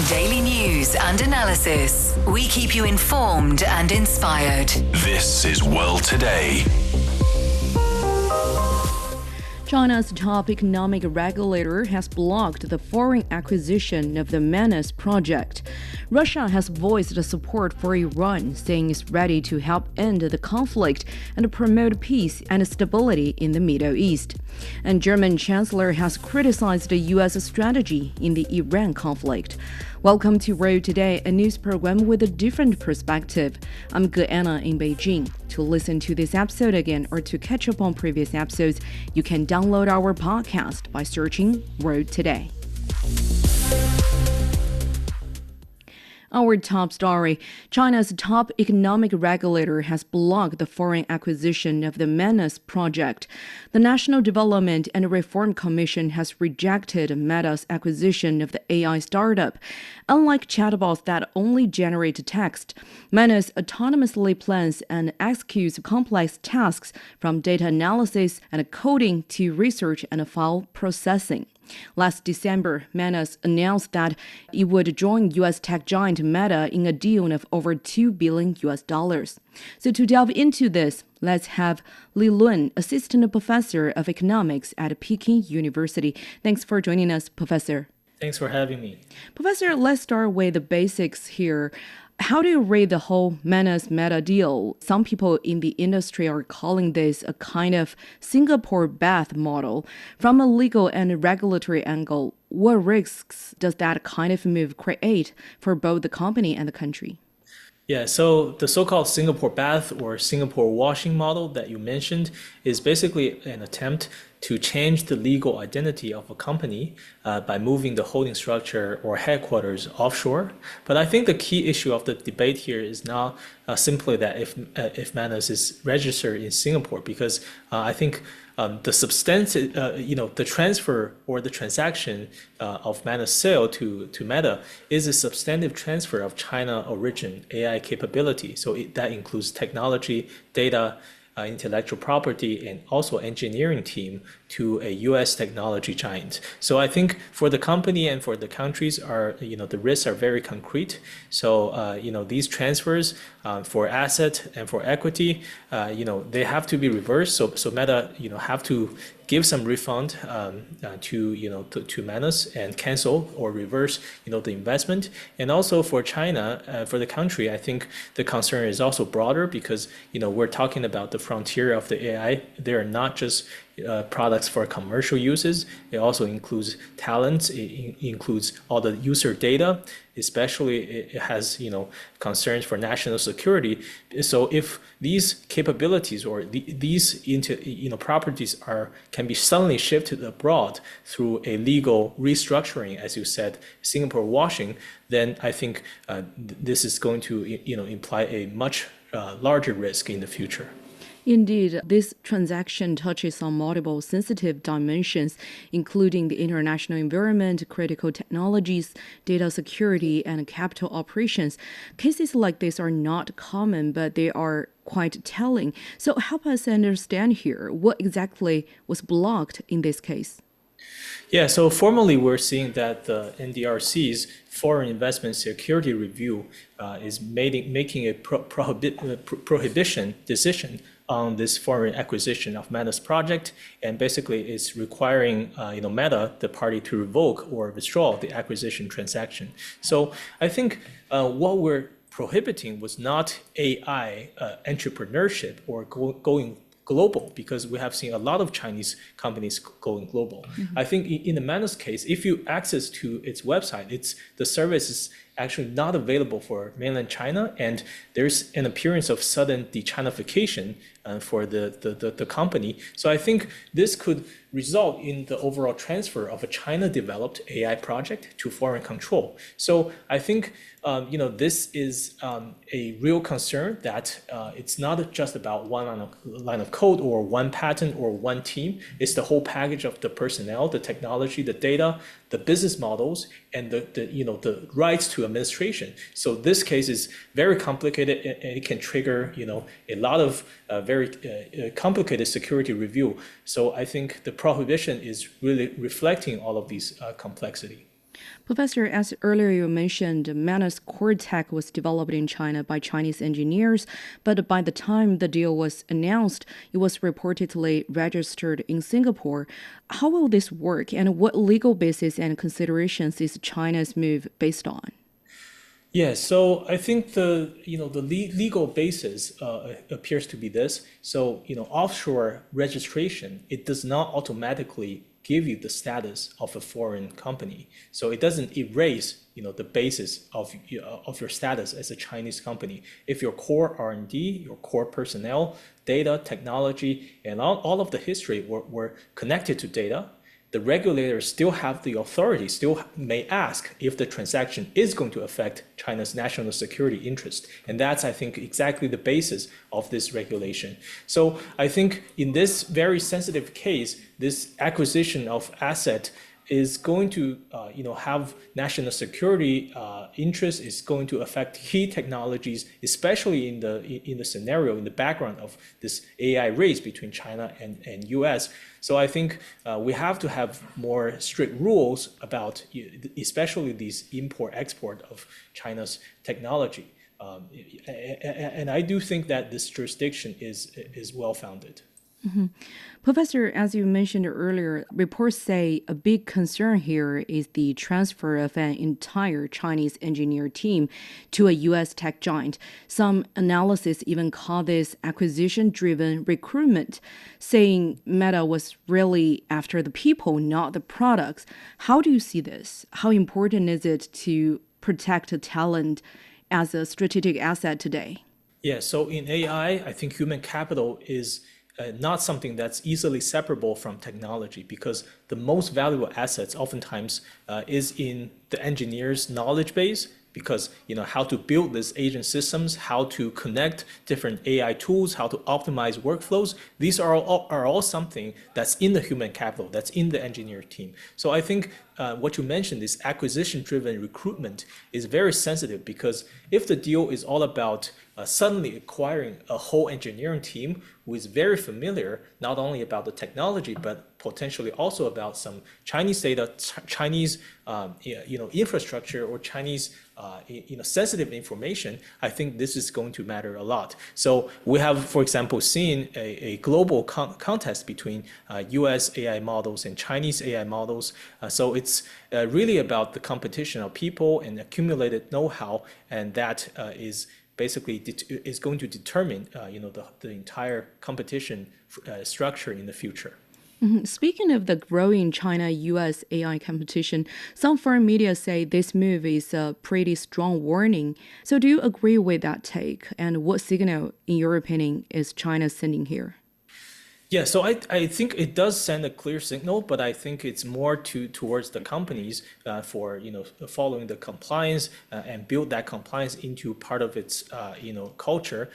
Daily news and analysis. We keep you informed and inspired. This is World Today. China's top economic regulator has blocked the foreign acquisition of the Manus project. Russia has voiced support for Iran, saying it's ready to help end the conflict and promote peace and stability in the Middle East. And German Chancellor has criticized the U.S. strategy in the Iran conflict. Welcome to World Today, a news program with a different perspective. I'm Anna in Beijing. To listen to this episode again or to catch up on previous episodes, you can download our podcast by searching World Today. Our top story. China's top economic regulator has blocked the foreign acquisition of the Manus project. The National Development and Reform Commission has rejected Meta's acquisition of the AI startup. Unlike chatbots that only generate text, Manus autonomously plans and executes complex tasks from data analysis and coding to research and file processing. Last December, Manus announced that it would join U.S. tech giant Meta in a deal of over $2 billion. So to delve into this, let's have Li Lun, Assistant Professor of Economics at Peking University. Thanks for joining us, Professor. Thanks for having me. Professor, let's start with the basics here. How do you rate the whole Manus Meta deal? Some people in the industry are calling this a kind of Singapore bath model. From a legal and regulatory angle, what risks does that kind of move create for both the company and the country? Yeah, so the so-called Singapore bath or Singapore washing model that you mentioned is basically an attempt to change the legal identity of a company by moving the holding structure or headquarters offshore. But I think the key issue of the debate here is not simply that if Manus is registered in Singapore, because I think the substantive, the transfer or the transaction of Manus sale to Meta is a substantive transfer of China origin AI capability. So that includes technology, data, intellectual property, and also engineering team to a U.S. technology giant. So I think for the company and for the countries the risks are very concrete. So, these transfers for asset and for equity, they have to be reversed. So Meta, have to give some refund to Manus and cancel or reverse, the investment. And also for China, for the country, I think the concern is also broader because, we're talking about the frontier of the AI. They are not just products for commercial uses. It also includes talents. It includes all the user data. Especially, it has concerns for national security. So if these capabilities or these properties can be suddenly shifted abroad through a legal restructuring, as you said, Singapore washing, then I think this is going to imply a much larger risk in the future. Indeed, this transaction touches on multiple sensitive dimensions, including the international environment, critical technologies, data security, and capital operations. Cases like this are not common, but they are quite telling. So help us understand here, what exactly was blocked in this case? Yeah, so formally we're seeing that the NDRC's Foreign Investment Security Review is making a prohibition decision on this foreign acquisition of Meta's project, and basically it's requiring Meta, the party, to revoke or withdraw the acquisition transaction. So I think what we're prohibiting was not AI entrepreneurship or going global, because we have seen a lot of Chinese companies going global. Mm-hmm. I think in the Manus case, if you access to its website, the service is actually not available for mainland China, and there's an appearance of sudden de-Chinification for the company. So I think this could result in the overall transfer of a China-developed AI project to foreign control. So I think this is a real concern that it's not just about one line of code or one patent or one team. It's the whole package of the personnel, the technology, the data, the business models, and the rights to administration. So this case is very complicated, and it can trigger a lot of very complicated security review. So I think the prohibition is really reflecting all of these complexity. Professor, as earlier you mentioned, Manus core tech was developed in China by Chinese engineers, but by the time the deal was announced, it was reportedly registered in Singapore. How will this work, and what legal basis and considerations is China's move based on? Yeah, so I think the legal basis appears to be this. So offshore registration, it does not automatically give you the status of a foreign company. So it doesn't erase the basis of your status as a Chinese company. If your core R&D, your core personnel, data, technology, and all of the history were connected to data, the regulators still have the authority, still may ask if the transaction is going to affect China's national security interest. And that's, I think, exactly the basis of this regulation. So I think in this very sensitive case, this acquisition of asset is going to have national security interest, is going to affect key technologies, especially in the scenario, in the background of this AI race between China and US. So I think we have to have more strict rules about especially these import-export of China's technology. And I do think that this jurisdiction is well-founded. Mm-hmm. Professor, as you mentioned earlier, reports say a big concern here is the transfer of an entire Chinese engineer team to a U.S. tech giant. Some analysis even call this acquisition-driven recruitment, saying Meta was really after the people, not the products. How do you see this? How important is it to protect talent as a strategic asset today? Yeah, so in AI, I think human capital is not something that's easily separable from technology, because the most valuable assets oftentimes is in the engineer's knowledge base, because how to build these agent systems, how to connect different AI tools, how to optimize workflows. These are all something that's in the human capital, that's in the engineer team. So I think what you mentioned, this acquisition-driven recruitment, is very sensitive, because if the deal is all about suddenly acquiring a whole engineering team who is very familiar not only about the technology but potentially also about some Chinese data, Chinese infrastructure, or Chinese sensitive information, I think this is going to matter a lot. So we have, for example, seen a global contest between US AI models and Chinese AI models. So it's really about the competition of people and accumulated know-how, and that is basically is going to determine the entire competition structure in the future. Mm-hmm. Speaking of the growing China-US AI competition, some foreign media say this move is a pretty strong warning. So do you agree with that take? And what signal, in your opinion, is China sending here? Yeah, so I think it does send a clear signal, but I think it's more towards the companies for following the compliance and build that compliance into part of its culture.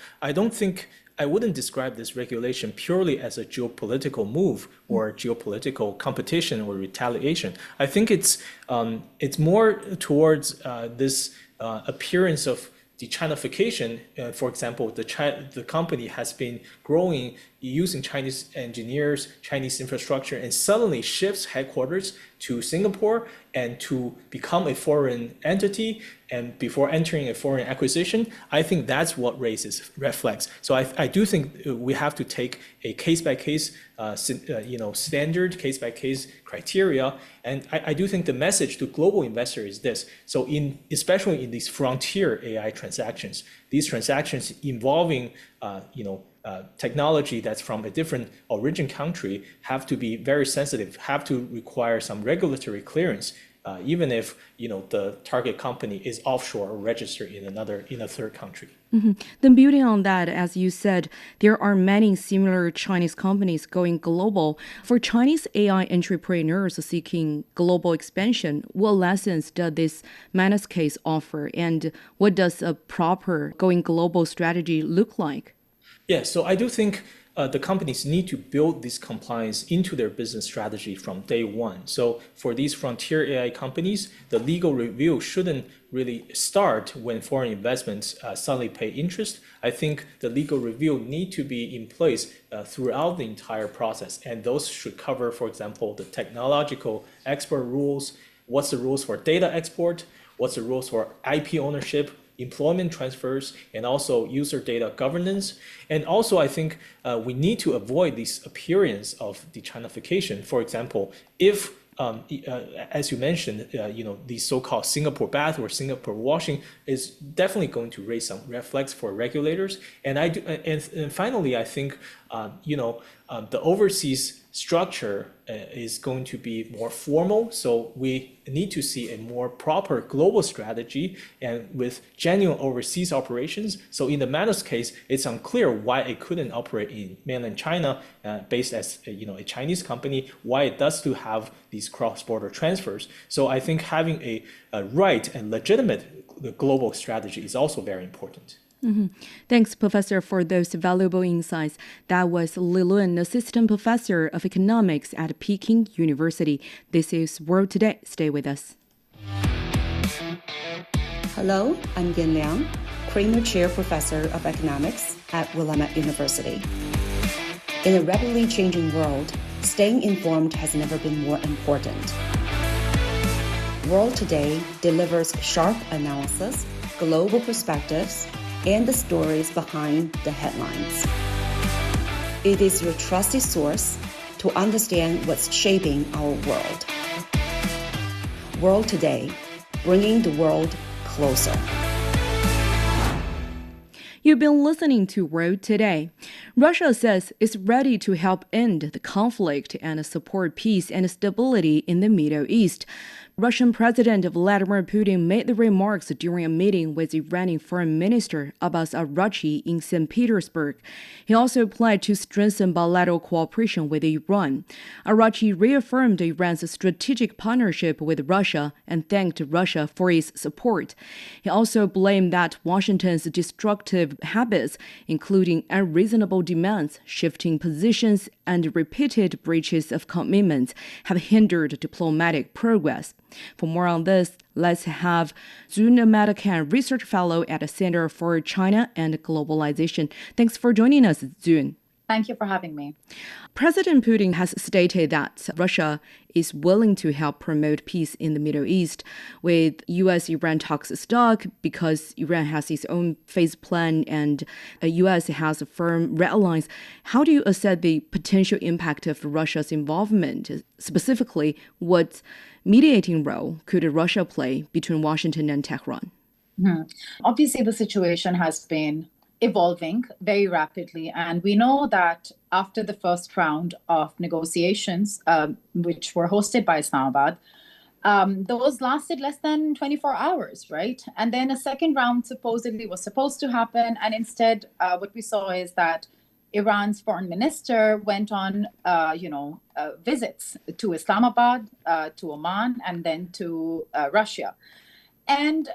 I wouldn't describe this regulation purely as a geopolitical move or geopolitical competition or retaliation. I think it's more towards this appearance of the Chinification. For example, the company has been growing using Chinese engineers, Chinese infrastructure, and suddenly shifts headquarters to Singapore and to become a foreign entity, and before entering a foreign acquisition, I think that's what raises red flags. So I do think we have to take a case-by-case, standard case-by-case criteria, and I do think the message to global investors is this. So especially in these frontier AI transactions, these transactions involving technology that's from a different origin country have to be very sensitive, have to require some regulatory clearance, even if the target company is offshore or registered in a third country. Mm-hmm. Then building on that, as you said, there are many similar Chinese companies going global. For Chinese AI entrepreneurs seeking global expansion, what lessons does this Manus case offer, and what does a proper going global strategy look like? Yeah, so I do think the companies need to build this compliance into their business strategy from day one. So for these frontier AI companies, the legal review shouldn't really start when foreign investments suddenly pay interest. I think the legal review need to be in place throughout the entire process. And those should cover, for example, the technological export rules, What's the rules for data export? What's the rules for IP ownership, employment transfers, and also user data governance? And also, I think we need to avoid this appearance of the Chinification. For example, if as you mentioned, the so-called Singapore bath or Singapore washing is definitely going to raise some red flags for regulators. And and finally, I think the overseas structure is going to be more formal. So we need to see a more proper global strategy and with genuine overseas operations. So in the Manus case, it's unclear why it couldn't operate in mainland China based as a Chinese company, why it does to have these cross-border transfers. So I think having a right and legitimate global strategy is also very important. Thanks, Professor, for those valuable insights. That was Li Lun, Assistant Professor of Economics at Peking University. This is World Today. Stay with us. Hello, I'm Yin Liang, Kramer Chair Professor of Economics at Willamette University. In a rapidly changing world, staying informed has never been more important. World Today delivers sharp analysis, global perspectives, and the stories behind the headlines. It is your trusted source to understand what's shaping our world. World Today, bringing the world closer. You've been listening to World Today. Russia says it's ready to help end the conflict and support peace and stability in the Middle East. Russian President Vladimir Putin made the remarks during a meeting with Iranian Foreign Minister Abbas Araghchi in St. Petersburg. He also pledged to strengthen bilateral cooperation with Iran. Araghchi reaffirmed Iran's strategic partnership with Russia and thanked Russia for its support. He also blamed that Washington's destructive habits, including unreasonable demands, shifting positions, and repeated breaches of commitments, have hindered diplomatic progress. For more on this, let's have Jun American Research Fellow at the Center for China and Globalization. Thanks for joining us, Jun. Thank you for having me. President Putin has stated that Russia is willing to help promote peace in the Middle East, with U.S.-Iran talks stuck because Iran has its own phase plan and the U.S. has firm red lines. How do you assess the potential impact of Russia's involvement? Specifically, what mediating role could Russia play between Washington and Tehran? Obviously, the situation has been evolving very rapidly. And we know that after the first round of negotiations, which were hosted by Islamabad, those lasted less than 24 hours, right? And then a second round supposedly was supposed to happen. And instead, what we saw is that Iran's foreign minister went on, visits to Islamabad, to Oman, and then to Russia. And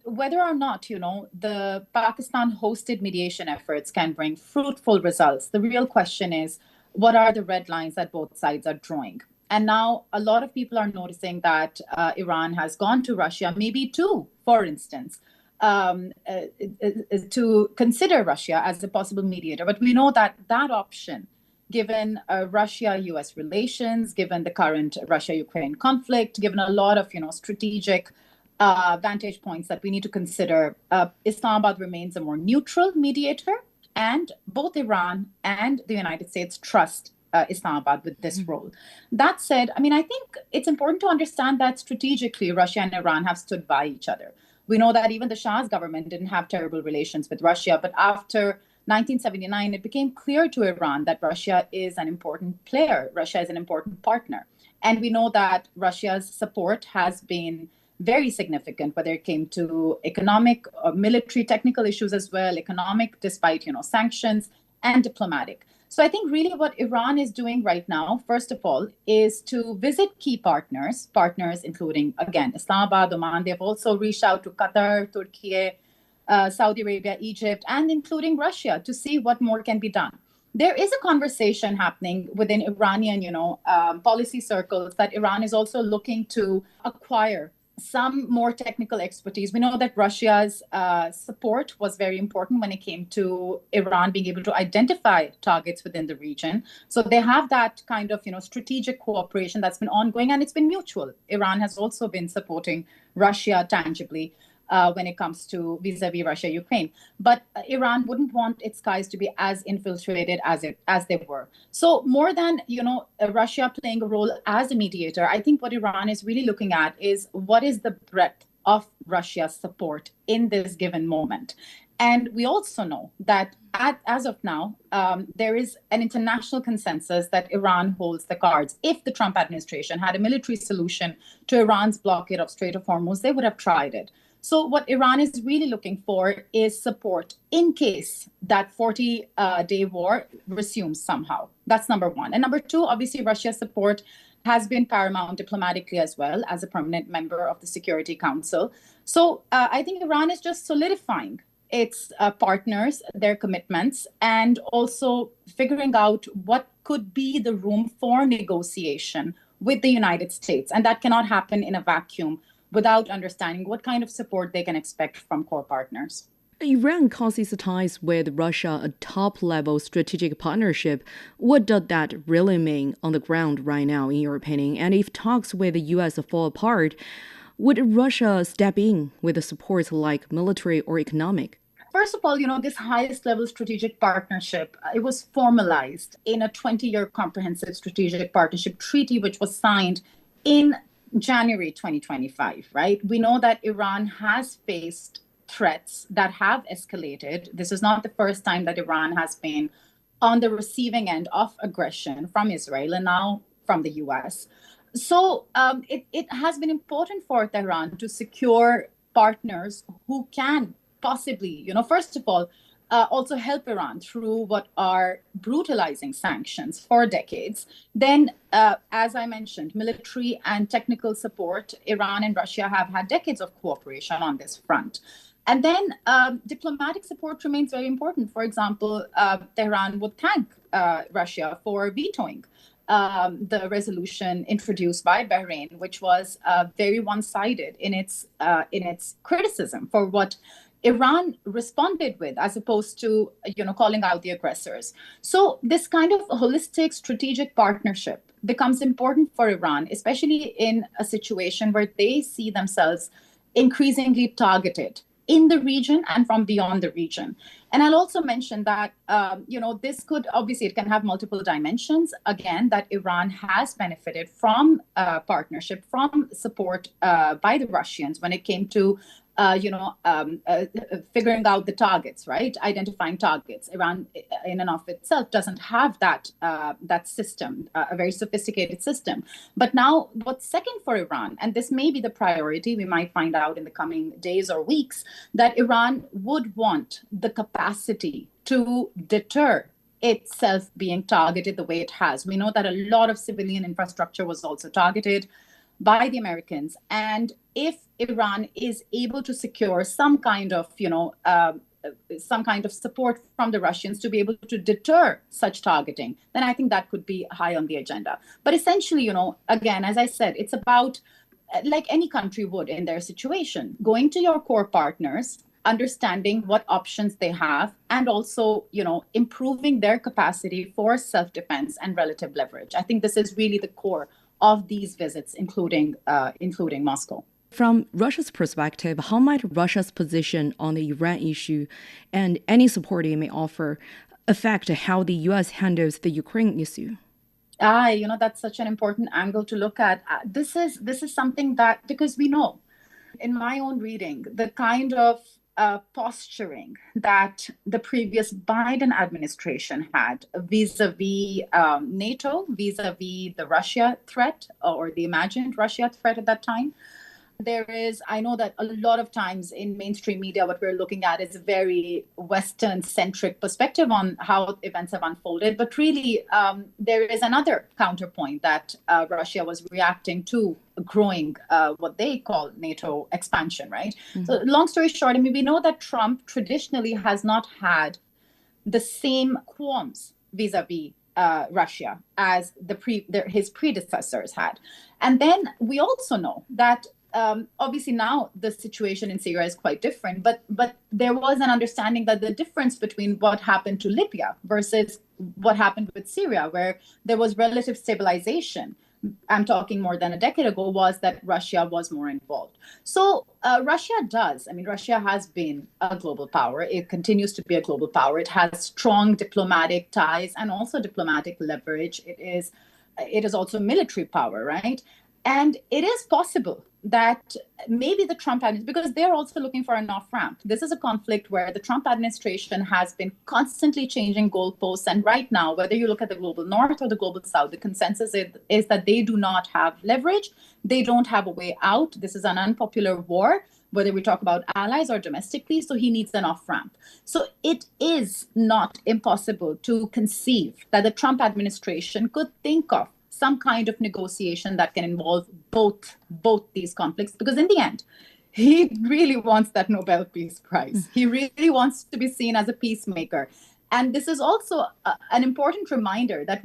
whether or not, the Pakistan-hosted mediation efforts can bring fruitful results, the real question is, what are the red lines that both sides are drawing? And now a lot of people are noticing that Iran has gone to Russia, maybe two, for instance, to consider Russia as a possible mediator. But we know that that option, given Russia-US relations, given the current Russia-Ukraine conflict, given a lot of, strategic vantage points that we need to consider, Islamabad remains a more neutral mediator, and both Iran and the United States trust Islamabad with this role. That said, I think it's important to understand that strategically, Russia and Iran have stood by each other. We know that even the Shah's government didn't have terrible relations with Russia, but after 1979, it became clear to Iran that Russia is an important player. Russia is an important partner. And we know that Russia's support has been very significant, whether it came to economic, military, technical issues as well, economic, despite, sanctions, and diplomatic. So I think really what Iran is doing right now, first of all, is to visit key partners including, again, Islamabad, Oman. They've also reached out to Qatar, Turkey, Saudi Arabia, Egypt, and including Russia to see what more can be done. There is a conversation happening within Iranian, policy circles that Iran is also looking to acquire some more technical expertise. We know that Russia's support was very important when it came to Iran being able to identify targets within the region. So they have that kind of, strategic cooperation that's been ongoing, and it's been mutual. Iran has also been supporting Russia tangibly when it comes to vis-a-vis Russia, Ukraine. But Iran wouldn't want its skies to be as infiltrated as they were. So more than, Russia playing a role as a mediator, I think what Iran is really looking at is what is the breadth of Russia's support in this given moment. And we also know that as of now, there is an international consensus that Iran holds the cards. If the Trump administration had a military solution to Iran's blockade of Strait of Hormuz, they would have tried it. So what Iran is really looking for is support in case that 40-day war resumes somehow. That's number one. And number two, obviously, Russia's support has been paramount diplomatically as well as a permanent member of the Security Council. So I think Iran is just solidifying its partners, their commitments, and also figuring out what could be the room for negotiation with the United States. And that cannot happen in a vacuum without understanding what kind of support they can expect from core partners. Iran calls its ties with Russia a top-level strategic partnership. What does that really mean on the ground right now, in your opinion? And if talks with the U.S. fall apart, would Russia step in with support like military or economic? First of all, this highest level strategic partnership, it was formalized in a 20-year comprehensive strategic partnership treaty, which was signed in January 2025, right? We know that Iran has faced threats that have escalated. This is not the first time that Iran has been on the receiving end of aggression from Israel and now from the US. So it has been important for Tehran to secure partners who can possibly, first of all, also help Iran through what are brutalizing sanctions for decades. Then, as I mentioned, military and technical support. Iran and Russia have had decades of cooperation on this front. And then diplomatic support remains very important. For example, Tehran would thank Russia for vetoing the resolution introduced by Bahrain, which was very one-sided in its criticism for what Iran responded with, as opposed to, calling out the aggressors. So this kind of holistic strategic partnership becomes important for Iran, especially in a situation where they see themselves increasingly targeted in the region and from beyond the region. And I'll also mention that, this could, obviously, it can have multiple dimensions. Again, that Iran has benefited from partnership, from support by the Russians when it came to figuring out the targets, right? Identifying targets. Iran, in and of itself, doesn't have that system, a very sophisticated system. But now, what's second for Iran, and this may be the priority, we might find out in the coming days or weeks, that Iran would want the capacity to deter itself being targeted the way it has. We know that a lot of civilian infrastructure was also targeted by the Americans. And if Iran is able to secure some kind of support from the Russians to be able to deter such targeting, then I think that could be high on the agenda. But essentially, again, as I said, it's about, like any country would in their situation, going to your core partners, understanding what options they have, and also, improving their capacity for self-defense and relative leverage. I think this is really the core of these visits, including Moscow. From Russia's perspective, how might Russia's position on the Iran issue and any support it may offer affect how the U.S. handles the Ukraine issue? That's such an important angle to look at. This is something that, because we know, in my own reading, the kind of posturing that the previous Biden administration had vis-a-vis NATO, vis-a-vis the Russia threat or the imagined Russia threat at that time. I know that a lot of times in mainstream media, what we're looking at is a very Western-centric perspective on how events have unfolded. But really, there is another counterpoint that Russia was reacting to growing what they call NATO expansion, right? Mm-hmm. So long story short, we know that Trump traditionally has not had the same qualms vis-a-vis Russia as his predecessors had. And then we also know that obviously now the situation in Syria is quite different, but there was an understanding that the difference between what happened to Libya versus what happened with Syria, where there was relative stabilization, I'm talking more than a decade ago, was that Russia was more involved. So Russia has been a global power. It continues to be a global power. It has strong diplomatic ties and also diplomatic leverage. It is also military power, right? And it is possible that maybe the Trump administration, because they're also looking for an off-ramp. This is a conflict where the Trump administration has been constantly changing goalposts. And right now, whether you look at the global north or the global south, the consensus is that they do not have leverage. They don't have a way out. This is an unpopular war, whether we talk about allies or domestically. So he needs an off-ramp. So it is not impossible to conceive that the Trump administration could think of some kind of negotiation that can involve both these conflicts, because in the end, he really wants that Nobel Peace Prize. He really wants to be seen as a peacemaker. And this is also an important reminder that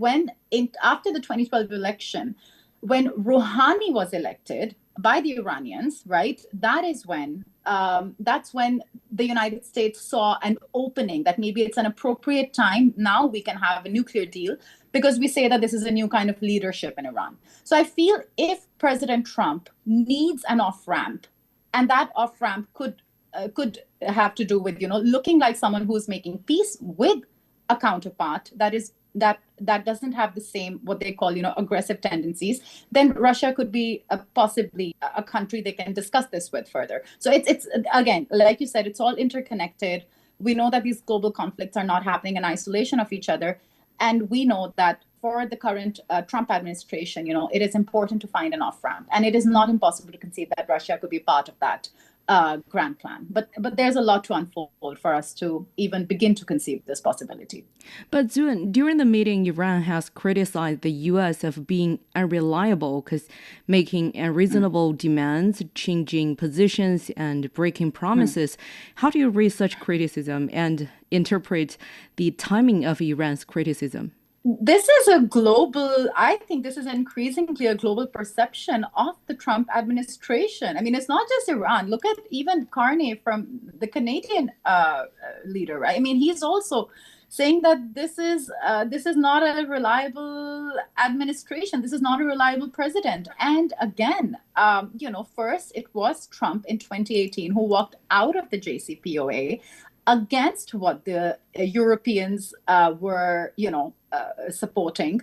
after the 2012 election, when Rouhani was elected by the Iranians, right, that's when the United States saw an opening that maybe it's an appropriate time. Now we can have a nuclear deal, because we say that this is a new kind of leadership in Iran. So I feel if President Trump needs an off-ramp, and that off-ramp could have to do with, looking like someone who's making peace with a counterpart that doesn't have the same, what they call, aggressive tendencies, then Russia could be possibly a country they can discuss this with further. So it's again, like you said, it's all interconnected. We know that these global conflicts are not happening in isolation of each other. And we know that for the current Trump administration, it is important to find an off-ramp. And it is not impossible to conceive that Russia could be part of that grand plan. But there's a lot to unfold for us to even begin to conceive this possibility. But Zun, during the meeting, Iran has criticized the U.S. of being unreliable because making unreasonable demands, changing positions, and breaking promises. How do you read such criticism and interpret the timing of Iran's criticism? This is I think this is increasingly a global perception of the Trump administration. I mean, it's not just Iran. Look at even Carney from the Canadian leader, right? I mean, he's also saying that this is not a reliable administration. This is not a reliable president. And again, first it was Trump in 2018 who walked out of the JCPOA against what the Europeans were, supporting.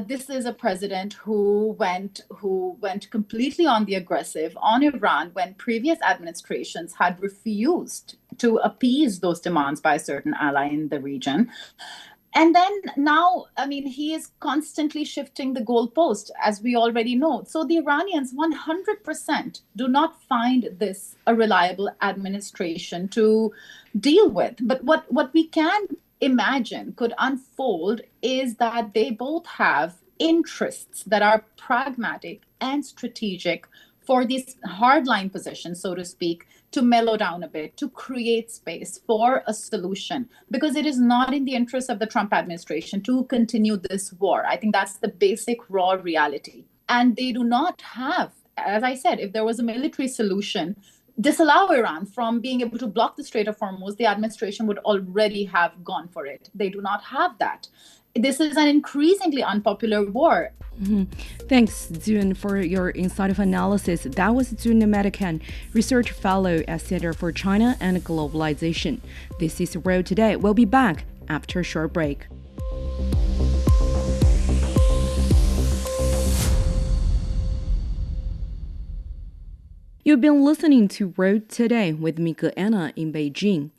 This is a president who went completely on the aggressive on Iran when previous administrations had refused to appease those demands by a certain ally in the region. And then now, I mean, he is constantly shifting the goalpost, as we already know. So the Iranians 100% do not find this a reliable administration to deal with. But what we can imagine could unfold is that they both have interests that are pragmatic and strategic for these hardline positions, so to speak, to mellow down a bit, to create space for a solution, because it is not in the interest of the Trump administration to continue this war. I think that's the basic raw reality. And they do not have, as I said, if there was a military solution, disallow Iran from being able to block the Strait of Hormuz, the administration would already have gone for it. They do not have that. This is an increasingly unpopular war. Thanks, Zun, for your insightful analysis. That was Zun Medican, Research Fellow at Center for China and Globalization. This is World Today. We'll be back after a short break. You've been listening to World Today with me, Anna, in Beijing.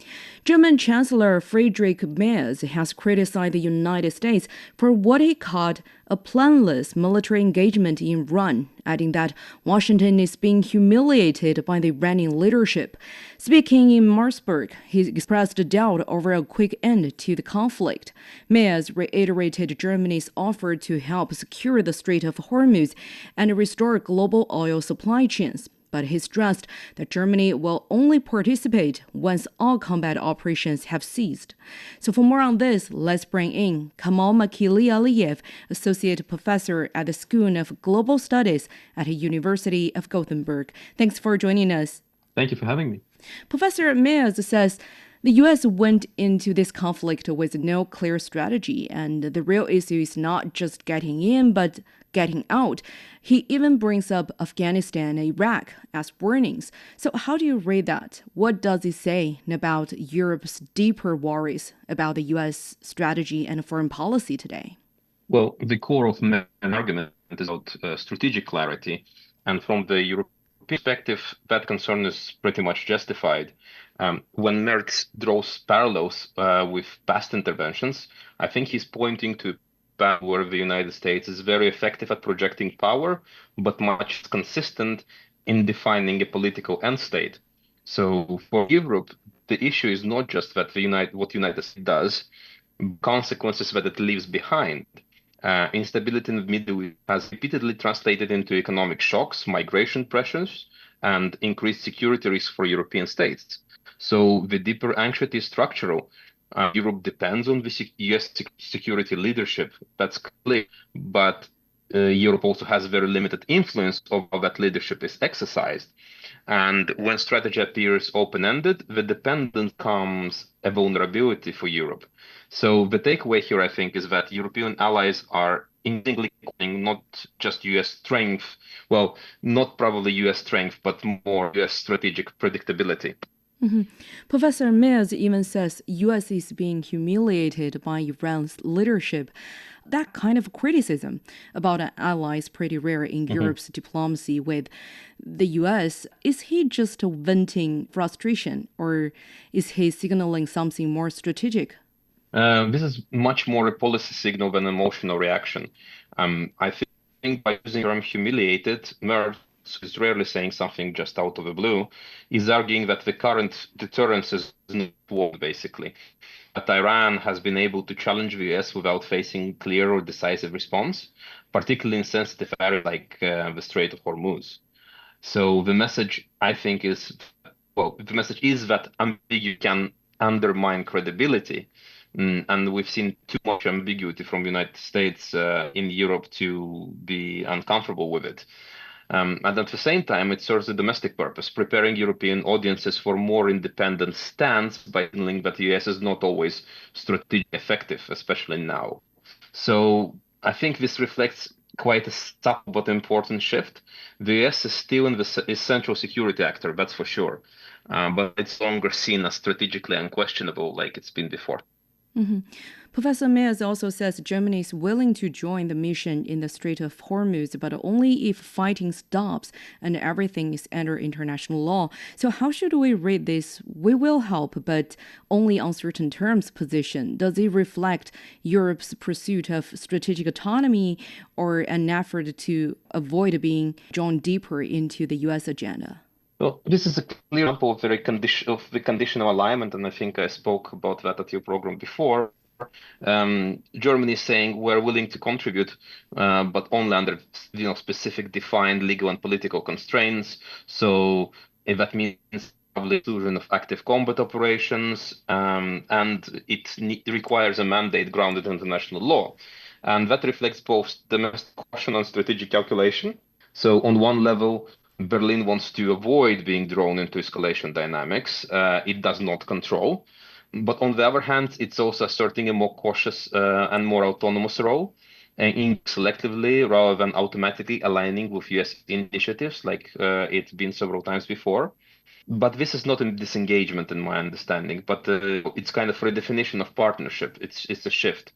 German Chancellor Friedrich Merz has criticized the United States for what he called a planless military engagement in Iran, adding that Washington is being humiliated by the Iranian leadership. Speaking in Marburg, he expressed doubt over a quick end to the conflict. Merz reiterated Germany's offer to help secure the Strait of Hormuz and restore global oil supply chains. but he stressed that Germany will only participate once all combat operations have ceased. So for more on this, let's bring in Kamal Makili-Aliyev, Associate Professor at the School of Global Studies at the University of Gothenburg. Thanks for joining us. Thank you for having me. Professor Merz says the U.S. went into this conflict with no clear strategy, and the real issue is not just getting in, but getting out. He even brings up Afghanistan and Iraq as warnings. So how do you read that? What does it say about Europe's deeper worries about the U.S. strategy and foreign policy today? Well, the core of an argument is about strategic clarity. And from the European perspective, that concern is pretty much justified. When Merz draws parallels with past interventions, I think he's pointing to where the United States is very effective at projecting power, but much consistent in defining a political end state. So for Europe, the issue is not just that what the United States does, consequences that it leaves behind. Instability in the Middle East has repeatedly translated into economic shocks, migration pressures, and increased security risks for European states. So the deeper anxiety is structural. Europe depends on the US security leadership. That's clear. But Europe also has very limited influence of how that leadership is exercised. And when strategy appears open-ended, the dependence becomes a vulnerability for Europe. So the takeaway here, I think, is that European allies are increasingly calling not just US strength, well, not probably US strength, but more US strategic predictability. Mm-hmm. Professor Merz even says U.S. is being humiliated by Iran's leadership. That kind of criticism about an ally is pretty rare in Europe's diplomacy with the U.S. Is he just venting frustration, or is he signaling something more strategic? This is much more a policy signal than an emotional reaction. I think by using the term humiliated, Merz is rarely saying something just out of the blue, is arguing that the current deterrence is not worked, basically. That Iran has been able to challenge the US without facing clear or decisive response, particularly in sensitive areas like the Strait of Hormuz. So the message, I think, is, well, the message is that ambiguity can undermine credibility. And we've seen too much ambiguity from the United States in Europe to be uncomfortable with it. And at the same time, it serves a domestic purpose, preparing European audiences for more independent stance by signaling that the US is not always strategically effective, especially now. So I think this reflects quite a subtle but important shift. The US is still an essential security actor, that's for sure. But it's no longer seen as strategically unquestionable like it's been before. Mm-hmm. Professor Merz also says Germany is willing to join the mission in the Strait of Hormuz, but only if fighting stops and everything is under international law. So how should we read this "we will help, but only on certain terms" position? Does it reflect Europe's pursuit of strategic autonomy or an effort to avoid being drawn deeper into the U.S. agenda? Well, this is a clear example of the conditional alignment, and I think I spoke about that at your program before. Germany is saying we're willing to contribute, but only under specific defined legal and political constraints. So if that means probably exclusion of active combat operations, and it requires a mandate grounded in international law, and that reflects both domestic caution and strategic calculation. So on one level, Berlin wants to avoid being drawn into escalation dynamics. It does not control. But on the other hand, it's also asserting a more cautious and more autonomous role, in selectively rather than automatically aligning with US initiatives like it's been several times before. But this is not a disengagement in my understanding, but it's kind of redefinition of partnership. It's a shift.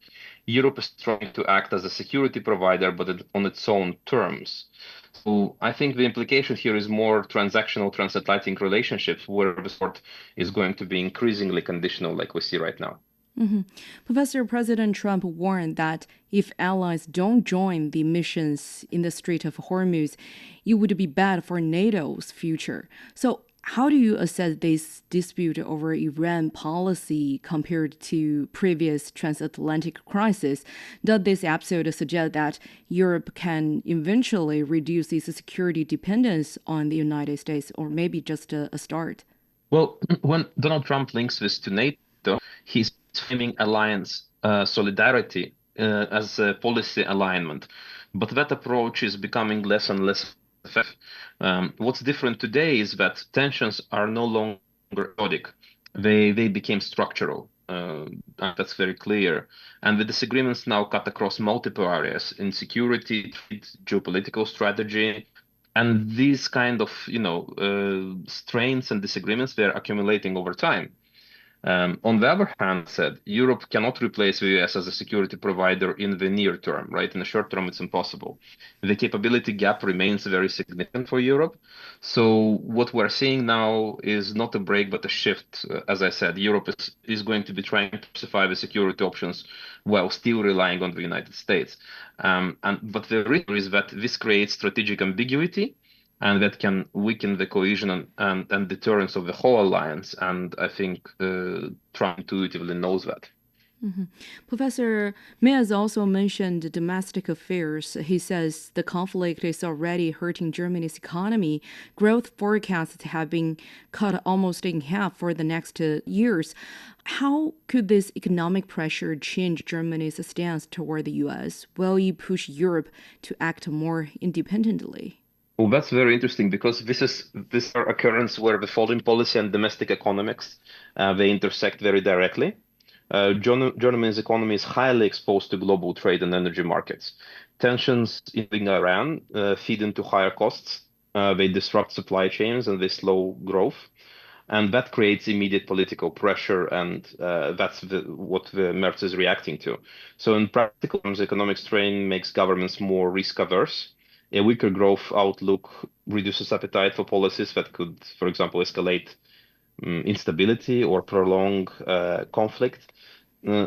Europe is trying to act as a security provider, but on its own terms. So I think the implication here is more transactional transatlantic relationships where the sort is going to be increasingly conditional like we see right now. Mm-hmm. Professor, President Trump warned that if allies don't join the missions in the Strait of Hormuz, it would be bad for NATO's future. So How do you assess this dispute over Iran policy compared to previous transatlantic crisis? Does this episode suggest that Europe can eventually reduce its security dependence on the United States, or maybe just a start? Well, when Donald Trump links this to NATO, he's framing alliance solidarity as a policy alignment. But that approach is becoming less and less effective. What's different today is that tensions are no longer episodic. They became structural. And that's very clear. And the disagreements now cut across multiple areas in security, trade, geopolitical strategy. And these kind of, strains and disagreements, they're accumulating over time. On the other hand, said Europe cannot replace the US as a security provider in the near term, right? In the short term, it's impossible. The capability gap remains very significant for Europe. So what we're seeing now is not a break, but a shift. As I said, Europe is going to be trying to diversify the security options while still relying on the United States. But the reason is that this creates strategic ambiguity, and that can weaken the cohesion and deterrence of the whole alliance. And I think Trump intuitively knows that. Mm-hmm. Professor Merz also mentioned domestic affairs. He says the conflict is already hurting Germany's economy. Growth forecasts have been cut almost in half for the next years. How could this economic pressure change Germany's stance toward the U.S.? Will it push Europe to act more independently? Well, that's very interesting because this is occurrence where the foreign policy and domestic economics they intersect very directly. Germany's economy is highly exposed to global trade and energy markets. Tensions in Iran feed into higher costs. They disrupt supply chains and they slow growth. And that creates immediate political pressure, and that's what the Merz is reacting to. So in practical terms, economic strain makes governments more risk-averse. A weaker growth outlook reduces appetite for policies that could, for example, escalate instability or prolong conflict.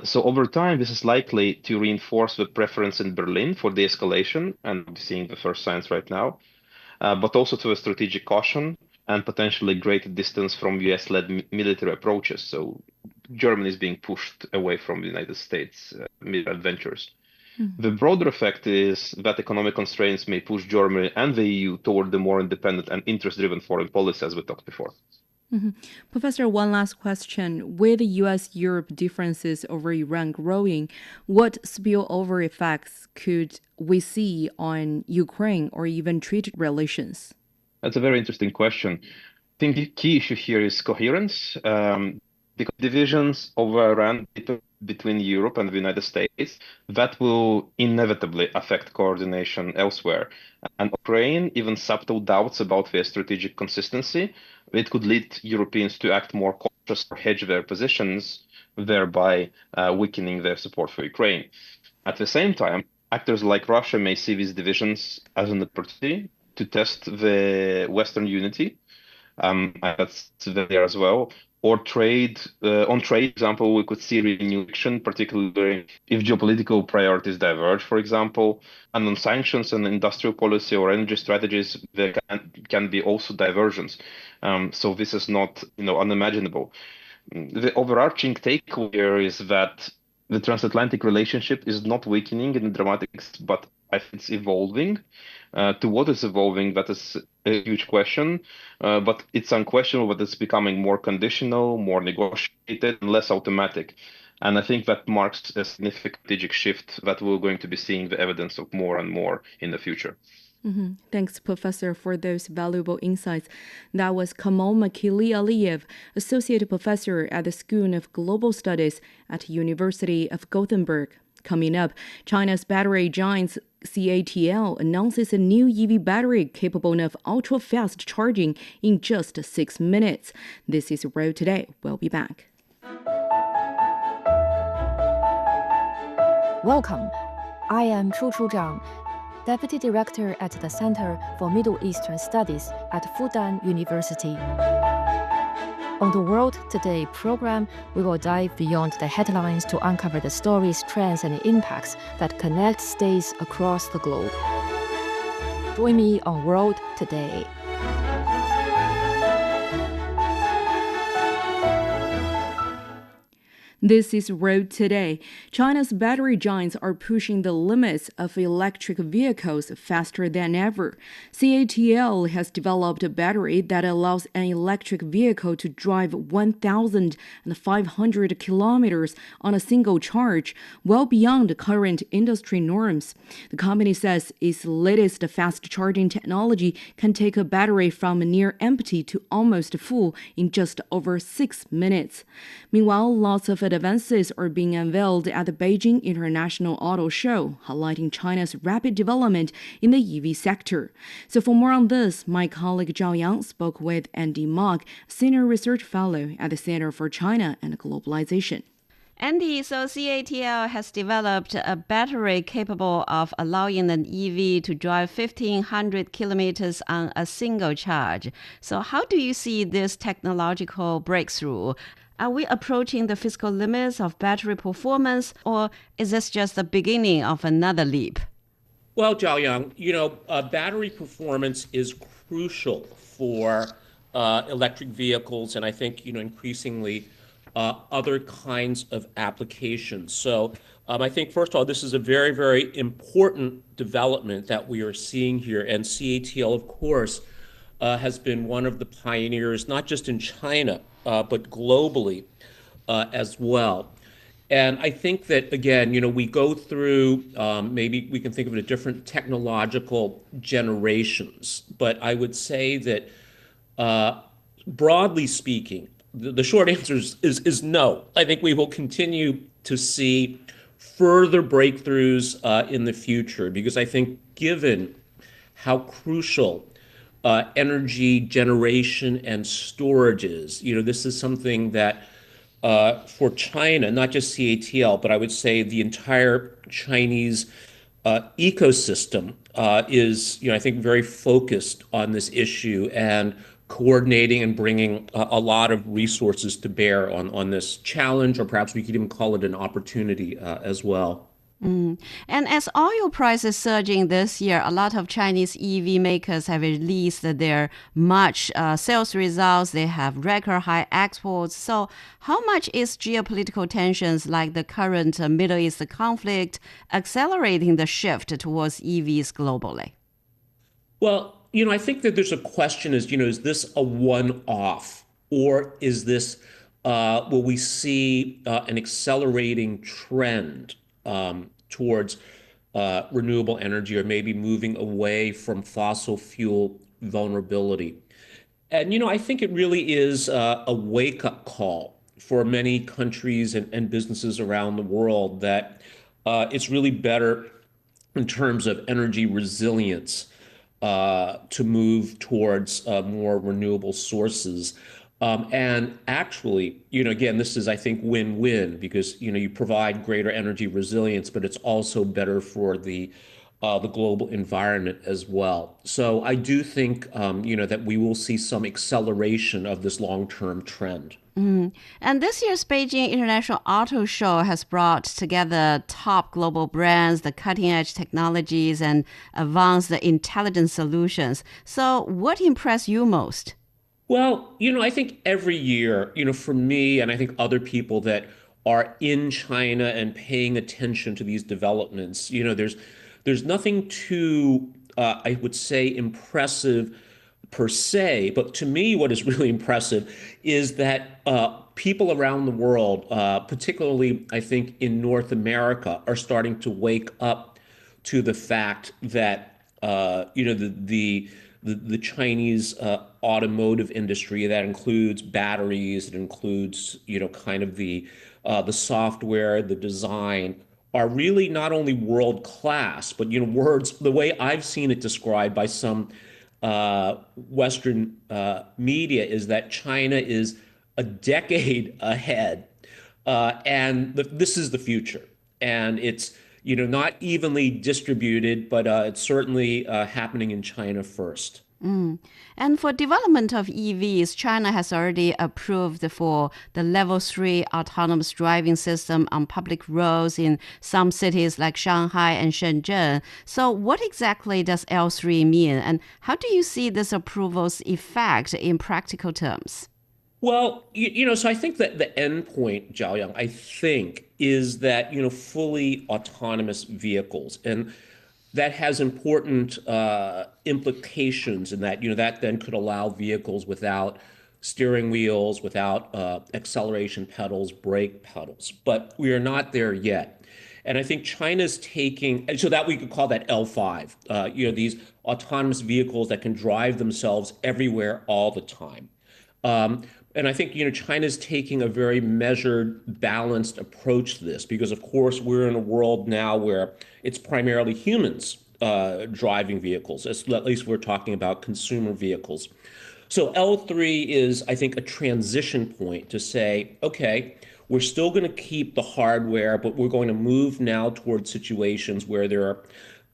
So over time, this is likely to reinforce the preference in Berlin for de-escalation, and we're seeing the first signs right now, but also to a strategic caution and potentially greater distance from US-led military approaches. So Germany is being pushed away from the United States military adventures. The broader effect is that economic constraints may push Germany and the EU toward the more independent and interest-driven foreign policy, as we talked before. Mm-hmm. Professor, one last question. With U.S.-Europe differences over Iran growing, what spillover effects could we see on Ukraine or even trade relations? That's a very interesting question. I think the key issue here is coherence. Because divisions over Iran between Europe and the United States, that will inevitably affect coordination elsewhere. And Ukraine, even subtle doubts about their strategic consistency, it could lead Europeans to act more cautious or hedge their positions, thereby weakening their support for Ukraine. At the same time, actors like Russia may see these divisions as an opportunity to test the Western unity. That's there as well. Or trade, on trade, example, we could see renewed action, particularly if geopolitical priorities diverge, for example. And on sanctions and industrial policy or energy strategies, there can be also diversions. So this is not, unimaginable. The overarching takeaway here is that the transatlantic relationship is not weakening in dramatics, but I think it's evolving. To what is evolving, that is a huge question, but it's unquestionable that it's becoming more conditional, more negotiated, and less automatic. And I think that marks a significant strategic shift that we're going to be seeing the evidence of more and more in the future. Mm-hmm. Thanks, Professor, for those valuable insights. That was Kamal Makili Aliyev, Associate Professor at the School of Global Studies at University of Gothenburg. Coming up, China's battery giant CATL announces a new EV battery capable of ultra-fast charging in just 6 minutes. This is Road Today. We'll be back. Welcome. I am Chu Zhang, Deputy Director at the Center for Middle Eastern Studies at Fudan University. On the World Today program, we will dive beyond the headlines to uncover the stories, trends, and impacts that connect states across the globe. Join me on World Today. This is Road Today. China's battery giants are pushing the limits of electric vehicles faster than ever. CATL has developed a battery that allows an electric vehicle to drive 1,500 kilometers on a single charge, well beyond current industry norms. The company says its latest fast charging technology can take a battery from near empty to almost full in just over 6 minutes. Meanwhile, lots of advances are being unveiled at the Beijing International Auto Show, highlighting China's rapid development in the EV sector. So for more on this, my colleague Zhao Yang spoke with Andy Mok, Senior Research Fellow at the Center for China and Globalization. Andy, so CATL has developed a battery capable of allowing an EV to drive 1,500 kilometers on a single charge. So how do you see this technological breakthrough? Are we approaching the physical limits of battery performance, or is this just the beginning of another leap? Well, Zhao Yang, battery performance is crucial for electric vehicles, and I think, increasingly other kinds of applications. So I think, first of all, this is a very, very important development that we are seeing here. And CATL, of course, has been one of the pioneers, not just in China, but globally as well. And I think that, again, we go through, maybe we can think of it as different technological generations. But I would say that, broadly speaking, the short answer is no. I think we will continue to see further breakthroughs in the future, because I think given how crucial energy generation and storage is, this is something that for China, not just CATL, but I would say the entire Chinese ecosystem is, I think, very focused on this issue and coordinating and bringing a lot of resources to bear on this challenge, or perhaps we could even call it an opportunity as well. And as oil prices surging this year, a lot of Chinese EV makers have released their March sales results. They have record high exports. So how much is geopolitical tensions like the current Middle East conflict accelerating the shift towards EVs globally? Well, I think that there's a question is this a one-off, or is this, will we see an accelerating trend towards renewable energy, or maybe moving away from fossil fuel vulnerability? And, I think it really is a wake-up call for many countries and businesses around the world that it's really better in terms of energy resilience to move towards more renewable sources. And actually, again, this is, I think, win-win, because, you provide greater energy resilience, but it's also better for the global environment as well. So I do think, that we will see some acceleration of this long-term trend. And this year's Beijing International Auto Show has brought together top global brands, the cutting-edge technologies, and advanced intelligent solutions. So what impressed you most? Well, I think every year, for me, and I think other people that are in China and paying attention to these developments, there's nothing too, I would say, impressive per se. But to me, what is really impressive is that people around the world, particularly, I think, in North America, are starting to wake up to the fact that, the Chinese automotive industry, that includes batteries, it includes, kind of the software, the design, are really not only world class, but, the way I've seen it described by some Western media is that China is a decade ahead, and this is the future. And it's, not evenly distributed, but it's certainly happening in China first. And for development of EVs, China has already approved for the Level 3 autonomous driving system on public roads in some cities like Shanghai and Shenzhen. So what exactly does L3 mean, and how do you see this approval's effect in practical terms? Well, so I think that the end point, Zhaoyang, I think, is that, fully autonomous vehicles. And that has important implications in that, that then could allow vehicles without steering wheels, without acceleration pedals, brake pedals. But we are not there yet. And I think China's taking, and so that we could call that L5, these autonomous vehicles that can drive themselves everywhere all the time. And I think, China's taking a very measured, balanced approach to this because, of course, we're in a world now where it's primarily humans driving vehicles. At least we're talking about consumer vehicles. So L3 is, I think, a transition point to say, okay, we're still going to keep the hardware, but we're going to move now towards situations where there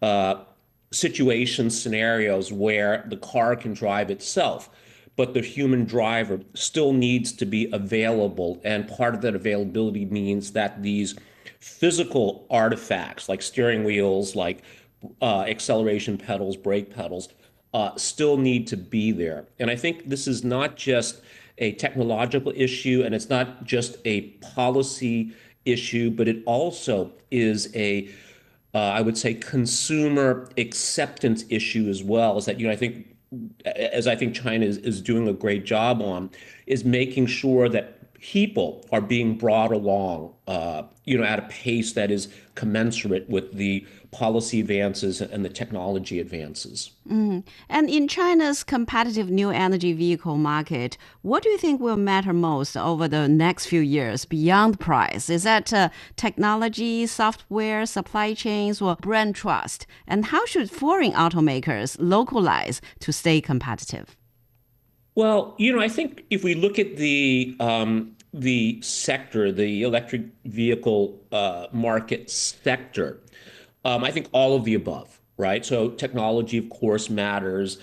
are scenarios where the car can drive itself, but the human driver still needs to be available. And part of that availability means that these physical artifacts like steering wheels, like acceleration pedals, brake pedals, still need to be there. And I think this is not just a technological issue and it's not just a policy issue, but it also is I would say, consumer acceptance issue as well. Is that, I think China is doing a great job on, is making sure that people are being brought along, at a pace that is commensurate with the policy advances and the technology advances. And in China's competitive new energy vehicle market, what do you think will matter most over the next few years beyond price? Is that technology, software, supply chains, or brand trust? And how should foreign automakers localize to stay competitive? Well, I think if we look at the sector, the electric vehicle market sector, I think all of the above, right? So technology, of course, matters,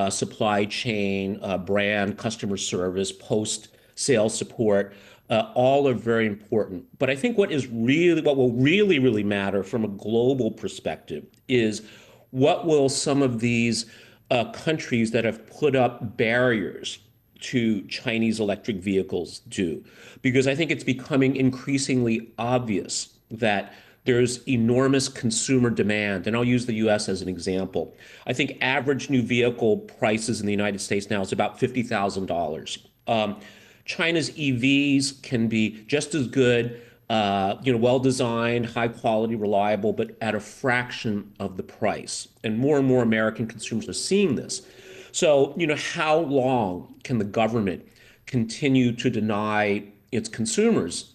supply chain, brand, customer service, post-sale support, all are very important. But I think what will really matter from a global perspective is what will some of these countries that have put up barriers to Chinese electric vehicles do? Because I think it's becoming increasingly obvious that there's enormous consumer demand. And I'll use the US as an example. I think average new vehicle prices in the United States now is about $50,000. China's EVs can be just as good, well-designed, high quality, reliable, but at a fraction of the price. And more American consumers are seeing this. So, how long can the government continue to deny its consumers,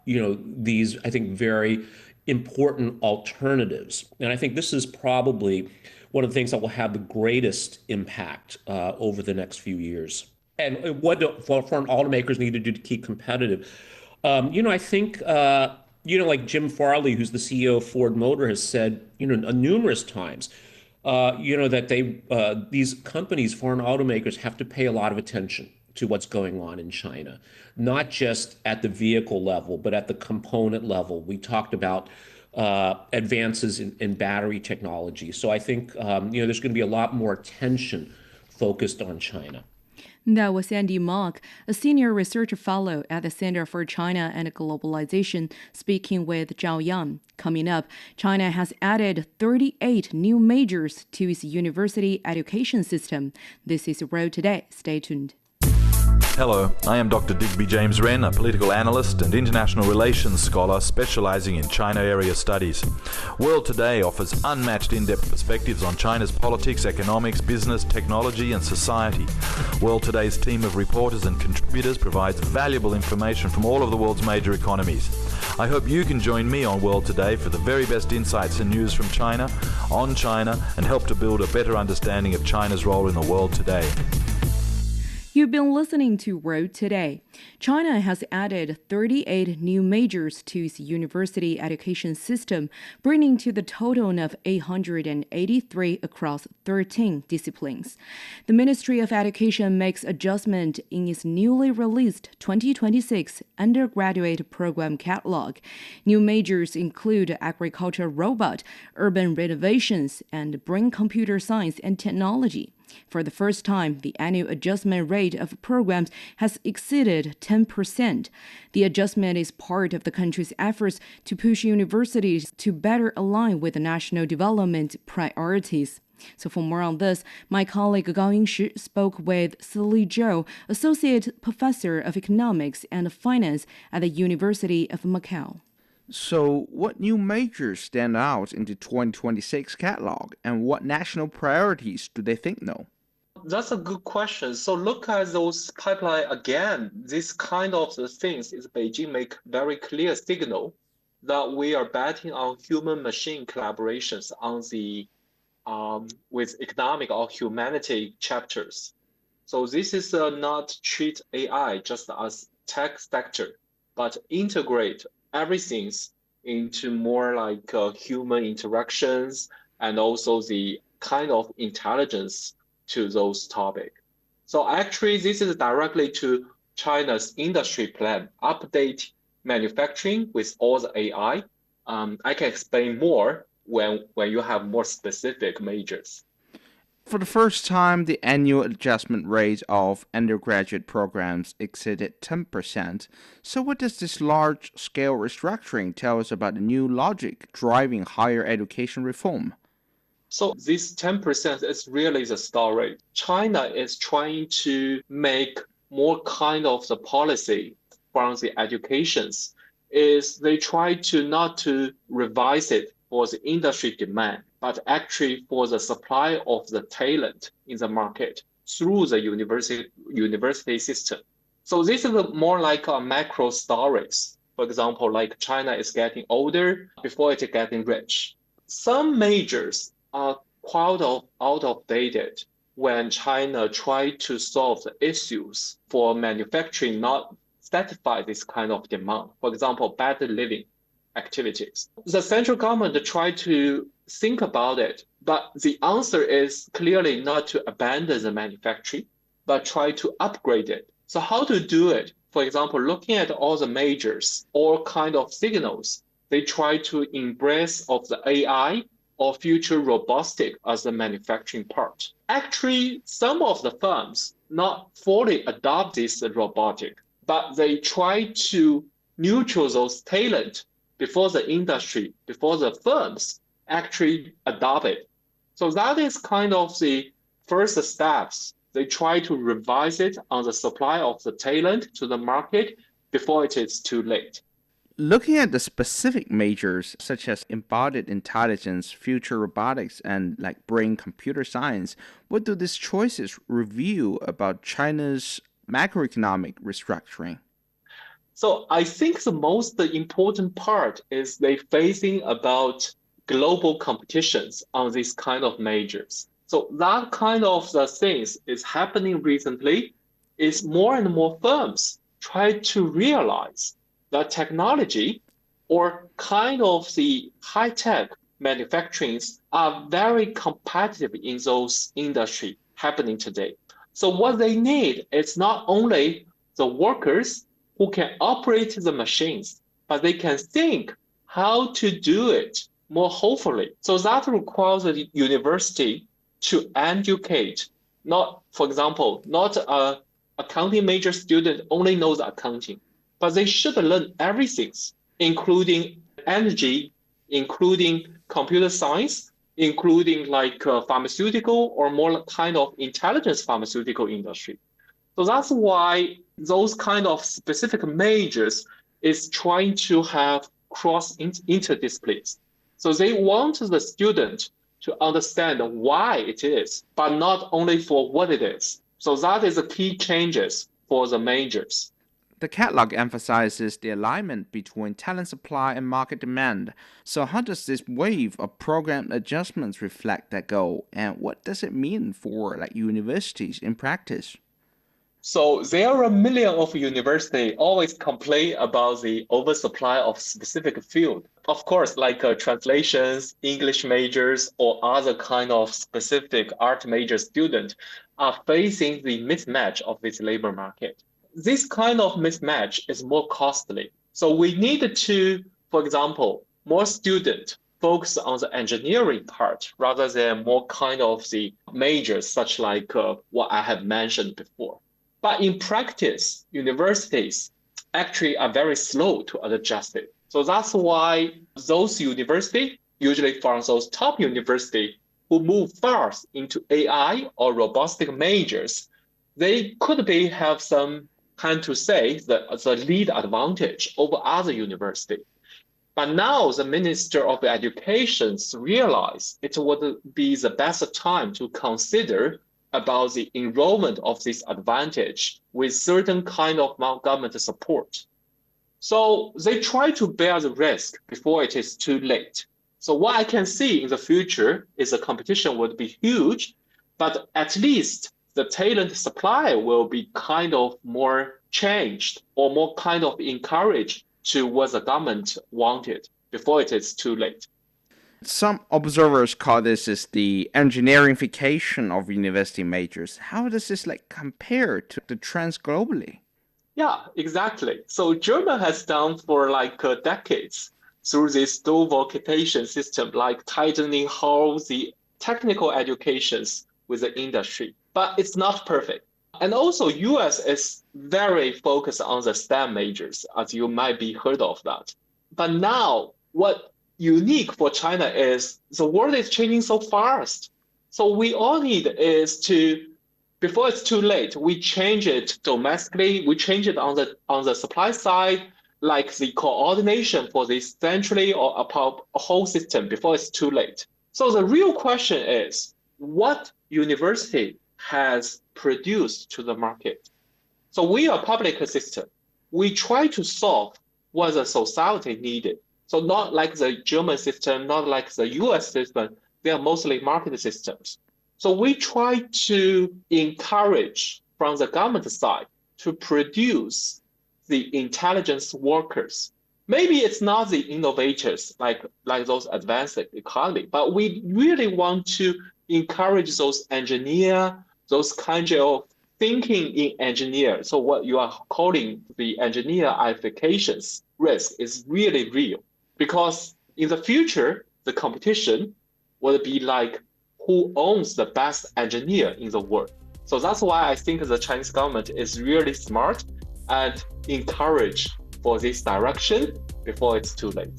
these, I think, very important alternatives? And I think this is probably one of the things that will have the greatest impact over the next few years. And what do foreign automakers need to do to keep competitive? I think, like Jim Farley, who's the CEO of Ford Motor, has said, numerous times, that these companies, foreign automakers, have to pay a lot of attention to what's going on in China, not just at the vehicle level, but at the component level. We talked about advances in battery technology. So I think, there's going to be a lot more attention focused on China. That was Andy Mock, a senior research fellow at the Center for China and Globalization, speaking with Zhao Yang. Coming up, China has added 38 new majors to its university education system. This is Road Today. Stay tuned. Hello, I am Dr. Digby James Wren, a political analyst and international relations scholar specializing in China area studies. World Today offers unmatched in-depth perspectives on China's politics, economics, business, technology and society. World Today's team of reporters and contributors provides valuable information from all of the world's major economies. I hope you can join me on World Today for the very best insights and news from China, on China, and help to build a better understanding of China's role in the world today. You've been listening to Road Today. China has added 38 new majors to its university education system, bringing to the total of 883 across 13 disciplines. The Ministry of Education makes adjustment in its newly released 2026 undergraduate program catalog. New majors include agriculture robot, urban renovations, and brain computer science and technology. For the first time, the annual adjustment rate of programs has exceeded 10%. The adjustment is part of the country's efforts to push universities to better align with the national development priorities. So for more on this, my colleague Gao Yingshi spoke with Sili Zhou, Associate Professor of Economics and Finance at the University of Macau. So, what new majors stand out in the 2026 catalog, and what national priorities do they think no? That's a good question. So look at those pipeline again. This kind of the things is Beijing make very clear signal that we are betting on human-machine collaborations on the with economic or humanity chapters. So this is not treat AI just as tech sector, but integrate everything into more like human interactions and also the kind of intelligence to those topics. So actually, this is directly to China's industry plan, update manufacturing with all the AI. I can explain more when you have more specific majors. For the first time, the annual adjustment rate of undergraduate programs exceeded 10%. So what does this large-scale restructuring tell us about the new logic driving higher education reform? So this 10% is really the story. China is trying to make more kind of the policy from the educations. Is they try to not to revise it for the industry demand, but actually for the supply of the talent in the market through the university system. So this is more like a macro stories. For example, like China is getting older before it's getting rich. Some majors are quite out of dated when China tried to solve the issues for manufacturing not satisfy this kind of demand. For example, better living activities. The central government tried to think about it, but the answer is clearly not to abandon the manufacturing, but try to upgrade it. So how to do it? For example, looking at all the majors, all kind of signals, they try to embrace of the AI or future robotic as the manufacturing part. Actually, some of the firms not fully adopt this robotic, but they try to nurture those talent before the industry, before the firms actually adopt it. So that is kind of the first steps. They try to revise it on the supply of the talent to the market before it is too late. Looking at the specific majors such as embodied intelligence, future robotics, and like brain computer science, what do these choices reveal about China's macroeconomic restructuring? So I think the most important part is they facing about global competitions on these kind of majors. So that kind of the things is happening recently is more and more firms try to realize that technology or kind of the high-tech manufacturings are very competitive in those industry happening today. So what they need is not only the workers who can operate the machines, but they can think how to do it more hopefully. So that requires the university to educate, not, for example, not a accounting major student only knows accounting, but they should learn everything, including energy, including computer science, including like pharmaceutical or more kind of intelligence pharmaceutical industry. So that's why those kind of specific majors is trying to have cross interdisciplines. So they want the student to understand why it is, but not only for what it is. So that is the key changes for the majors. The catalog emphasizes the alignment between talent supply and market demand. So how does this wave of program adjustments reflect that goal, and what does it mean for universities in practice? So there are a million of universities always complain about the oversupply of specific field. Of course, like translations, English majors, or other kind of specific art major students are facing the mismatch of this labor market. This kind of mismatch is more costly. So we need to, for example, more students focus on the engineering part rather than more kind of the majors, such like what I have mentioned before. But in practice, universities actually are very slow to adjust it. So that's why those universities, usually from those top universities who move fast into AI or robotic majors, they could have some kind to say the lead advantage over other universities. But now the Minister of Education realized it would be the best time to consider about the enrollment of this advantage with certain kind of government support. So they try to bear the risk before it is too late. So what I can see in the future is the competition would be huge, but at least the talent supply will be kind of more changed or more kind of encouraged to what the government wanted before it is too late. Some observers call this as the engineerification of university majors. How does this compare to the trends globally? Yeah, exactly. So Germany has done for decades through this dual vocation system, like tightening how the technical educations with the industry. But it's not perfect. And also US is very focused on the STEM majors, as you might be heard of that. But now what unique for China is the world is changing so fast. So we all need is to, before it's too late, we change it domestically, we change it on the supply side, like the coordination for this centrally or about a whole system before it's too late. So the real question is, what university has produced to the market? So we are a public system. We try to solve what the society needed. So not like the German system, not like the US system, they are mostly market systems. So we try to encourage from the government side to produce the intelligence workers. Maybe it's not the innovators like those advanced economy, but we really want to encourage those engineers, those kinds of thinking in engineer. So what you are calling the engineerifications risk is really real, because in the future, the competition will be like who owns the best engineer in the world. So that's why I think the Chinese government is really smart and encourage for this direction before it's too late.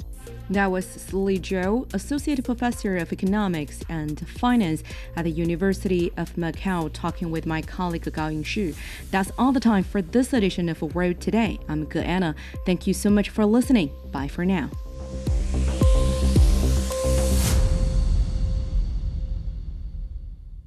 That was Li Zhou, Associate Professor of Economics and Finance at the University of Macau, talking with my colleague Gao Yingshi. That's all the time for this edition of World Today. I'm Ge Anna. Thank you so much for listening. Bye for now.